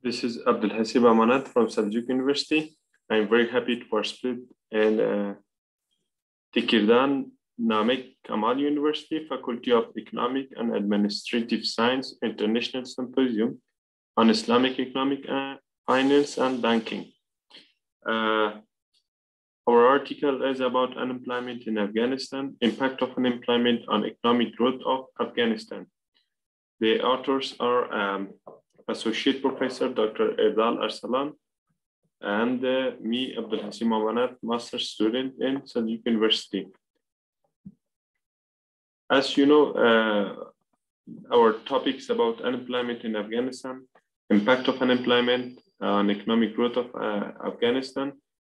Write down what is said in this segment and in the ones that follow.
This is Abdul Hasib AMANAT from Seljuk University. I'm very happy to participate in Tikirdan Namek Kamal University Faculty of Economic and Administrative Science International Symposium on Islamic Economic Finance and Banking. Our article is about unemployment in Afghanistan, impact of unemployment on economic growth of Afghanistan. The authors are Associate Professor Dr. Erdal Arsalan and me, Abdul Hasim Amanat, master's student in Seljuk University. As you know, our topic is about unemployment in Afghanistan, impact of unemployment on economic growth of Afghanistan.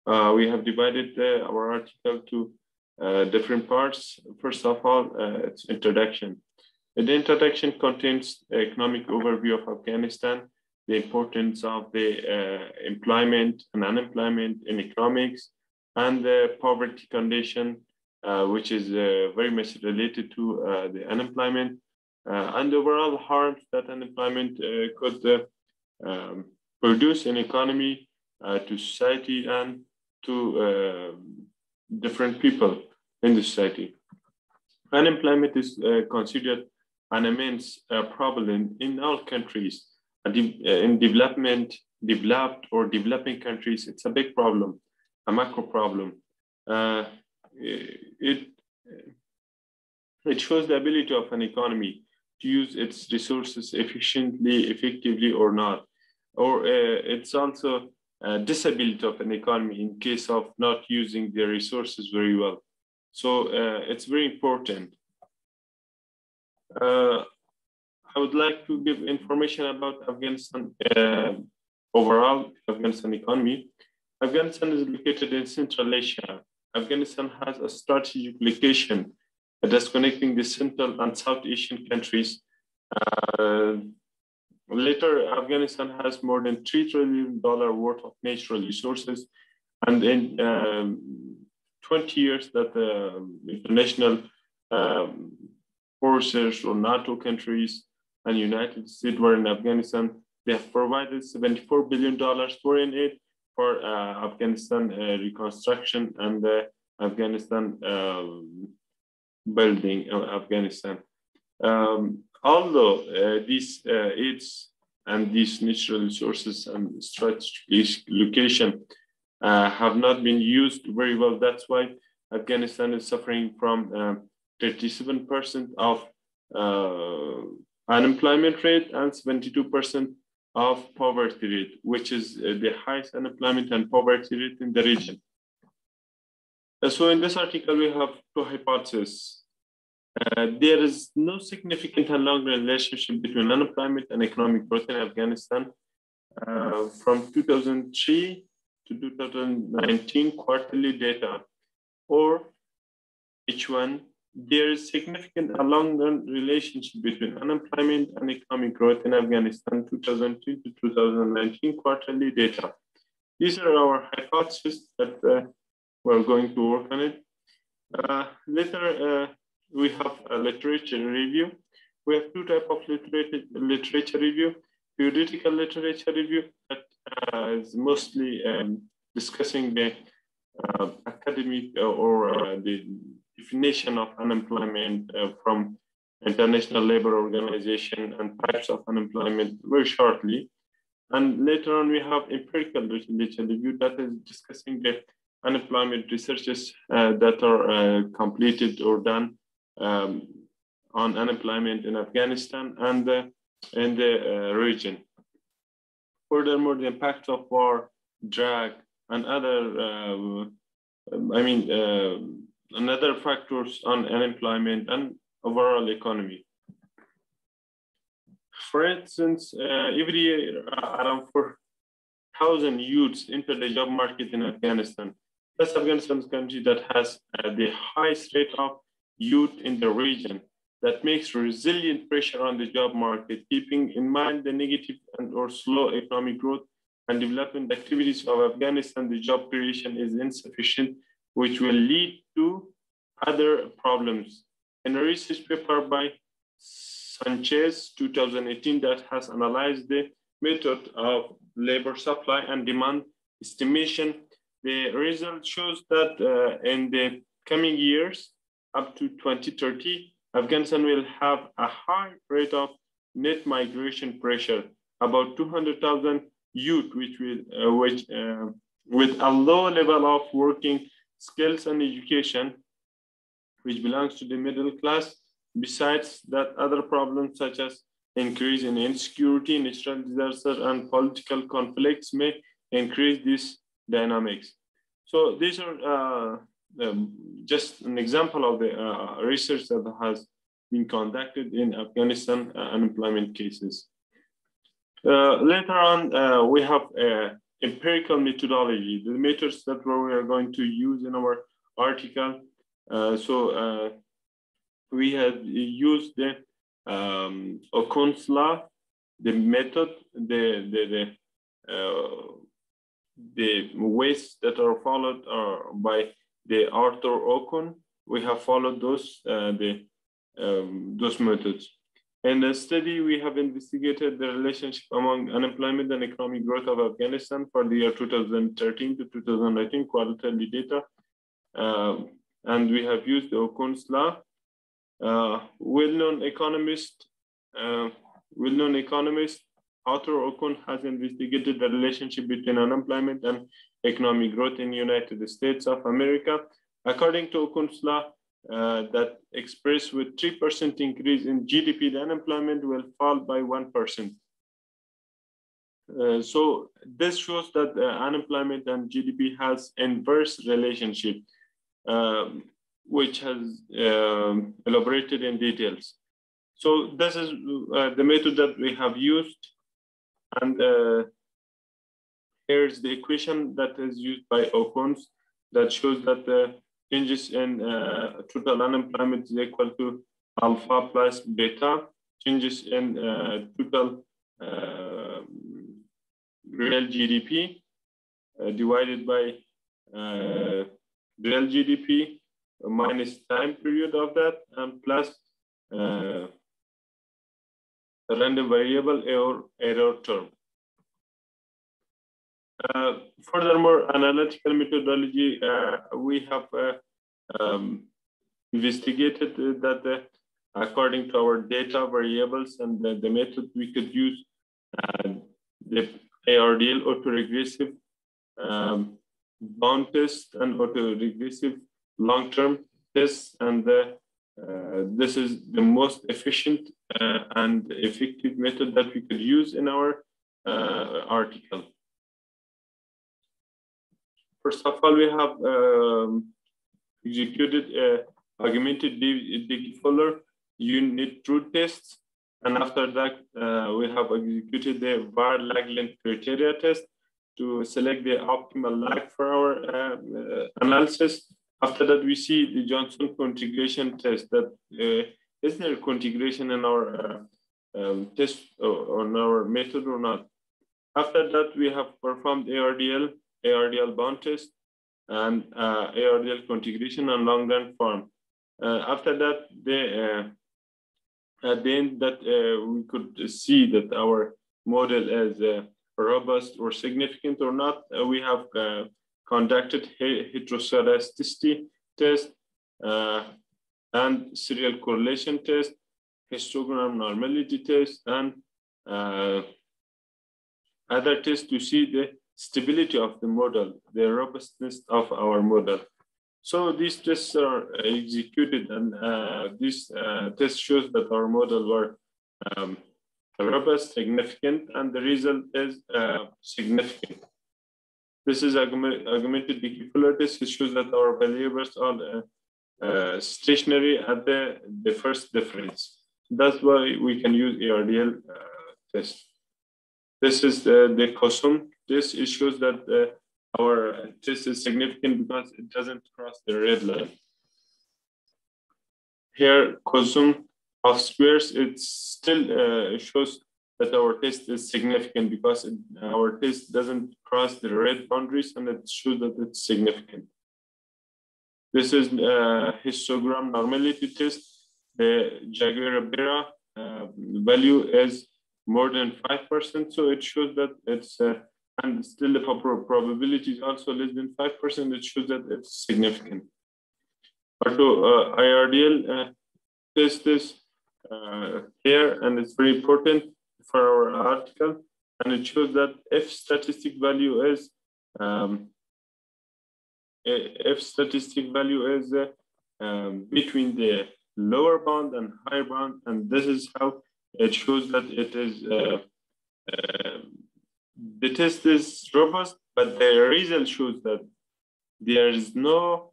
We have divided our article to different parts. First of all, it's introduction. The introduction contains the economic overview of Afghanistan, the importance of the employment and unemployment in economics, and the poverty condition, which is very much related to the unemployment, and the overall harms that unemployment could produce in economy, to society, and to different people in the society. Unemployment is considered an immense problem in all countries. In developed or developing countries, it's a big problem, a macro problem. It shows the ability of an economy to use its resources efficiently, effectively, or not. Or it's also a disability of an economy in case of not using their resources very well. So it's very important. I would like to give information about Afghanistan, overall Afghanistan economy. Afghanistan is located in Central Asia. Afghanistan has a strategic location that's connecting the Central and South Asian countries. Later, Afghanistan has more than $3 trillion worth of natural resources. And in 20 years that international forces or NATO countries and United States were in Afghanistan, they have provided $74 billion foreign aid for Afghanistan reconstruction and Afghanistan building of Afghanistan. Although these aids and these natural resources and strategic location have not been used very well, that's why Afghanistan is suffering from 37% of unemployment rate and 72% of poverty rate, which is the highest unemployment and poverty rate in the region. So in this article, we have two hypotheses. There is no significant and long relationship between unemployment and economic growth in Afghanistan. From 2003 to 2019 quarterly data, or H1, there is significant and long-term relationship between unemployment and economic growth in Afghanistan 2002 to 2019 quarterly data. These are our hypotheses that we're going to work on it. Later, we have a literature review. We have two types of literature review. Theoretical literature review that is mostly discussing the academic or the definition of unemployment from International Labour Organization and types of unemployment very shortly. And later on, we have empirical literature review that is discussing the unemployment researches that are completed or done on unemployment in Afghanistan and in the region. Furthermore, the impact of war, drug, and other, another factors on unemployment and overall economy. For instance, every year around 4,000 youths enter the job market in Afghanistan. That's Afghanistan's country that has the highest rate of youth in the region. That makes resilient pressure on the job market, keeping in mind the negative and or slow economic growth and development activities of Afghanistan. The job creation is insufficient, which will lead to other problems. In a research paper by Sanchez 2018 that has analyzed the method of labor supply and demand estimation, the result shows that in the coming years, up to 2030, Afghanistan will have a high rate of net migration pressure, about 200,000 youth, with a low level of working skills and education, which belongs to the middle class. Besides that, other problems such as increase in insecurity, natural disasters, and political conflicts may increase these dynamics. So these are just an example of the research that has been conducted in Afghanistan unemployment cases. Later on, we have empirical methodology, the methods that we are going to use in our article. We have used the Okun's law, the method, the ways that are followed by the Arthur Okun. We have followed those methods. In the study, we have investigated the relationship among unemployment and economic growth of Afghanistan for the year 2013 to 2019 quarterly data. And we have used the Okun's law. Well-known economist Arthur Okun has investigated the relationship between unemployment and economic growth in the United States of America. According to Okun's law, that expressed with 3% increase in GDP, the unemployment will fall by 1%. So this shows that unemployment and GDP has inverse relationship, which has elaborated in details. So this is the method that we have used. And here's the equation that is used by Okun's that shows that the changes in total unemployment is equal to alpha plus beta. Changes in total real GDP divided by real GDP minus time period of that, and plus random variable or error term. Furthermore, analytical methodology, we have investigated that according to our data variables and the method, we could use the ARDL autoregressive bound test and autoregressive long-term tests, and this is the most efficient and effective method that we could use in our article. First of all, we have executed augmented Dickey-Fuller unit truth tests, and after that, we have executed the VAR lag length criteria test to select the optimal lag for our analysis. After that, we see the Johnson configuration test, that is there configuration in our test on our method or not. After that, we have performed ARDL bound test and ARDL configuration and long run form. After that, at the end that we could see that our model is robust or significant or not, we have conducted heteroscedasticity test and serial correlation test, histogram normality test, and other tests to see the stability of the model, the robustness of our model. So these tests are executed, and this test shows that our model were robust, significant, and the result is significant. This is augmented Dickey-Fuller test. It shows that our variables are stationary at the first difference. That's why we can use ARDL test. This is the COSUM test. It shows that our test is significant because it doesn't cross the red line. Here, COSUM of squares, it still shows that our test is significant because our test doesn't cross the red boundaries, and it shows that it's significant. This is histogram normality test. The Jaguar-Rivera value is more than 5%. So it shows that it's, and still the probability is also less than 5%. It shows that it's significant. But IRDL test this here, and it's very important for our article. And it shows that if statistic value is between the lower bound and higher bound, and this is how it shows that it is the test is robust, but the result shows that there is no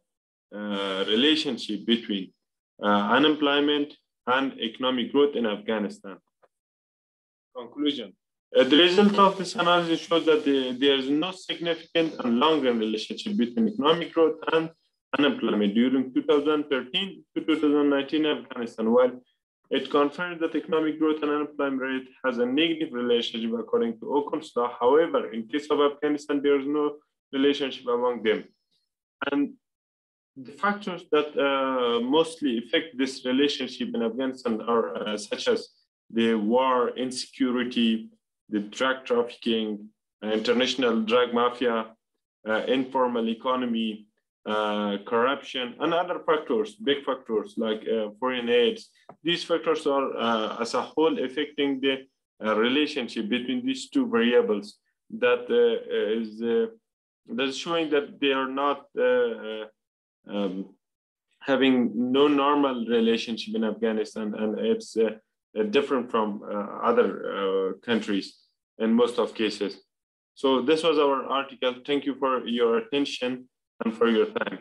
relationship between unemployment and economic growth in Afghanistan. Conclusion. The result of this analysis shows that there is no significant and long-term relationship between economic growth and unemployment during 2013 to 2019 in Afghanistan, while it confirms that economic growth and unemployment rate has a negative relationship according to Okun's law. However, in case of Afghanistan, there is no relationship among them. And the factors that mostly affect this relationship in Afghanistan are such as the war, insecurity, the drug trafficking, international drug mafia, informal economy, corruption, and other factors, big factors like foreign aids. These factors are as a whole affecting the relationship between these two variables that is showing that they are not having no normal relationship in Afghanistan, and it's different from other countries in most of cases. So this was our article. Thank you for your attention and for your time.